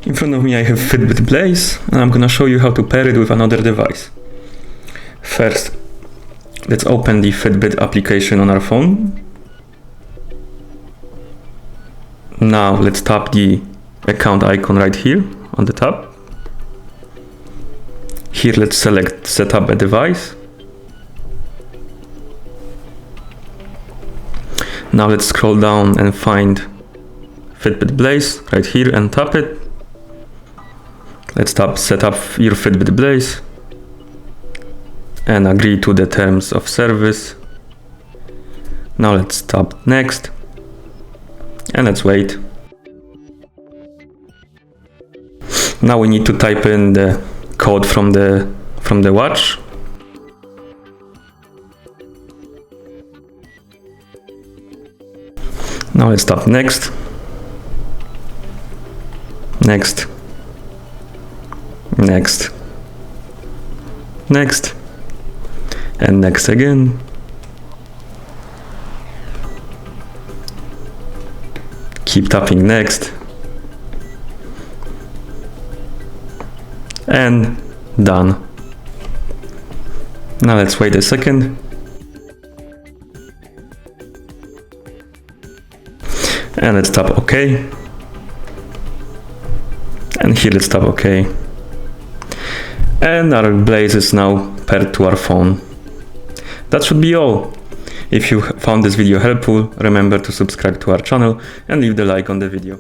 In front of me I have FITBIT Blaze, and I'm gonna show you how to pair it with another device. First, let's open the Fitbit application on our phone. Now let's tap the account icon right here on the top. Here let's select set up a device. Now let's scroll down and find FITBIT Blaze right here and tap it. Let's tap set up your FITBIT Blaze and agree to the terms of service. Now let's tap next and let's wait. Now we need to type in the code from the watch. Now let's tap next, next, next, next, and next again. Keep tapping next. And done. Now let's wait a second. And let's tap OK. And here let's tap OK. And our Blaze is now paired to our phone. That should be all. If you found this video helpful, remember to subscribe to our channel and leave the like on the video.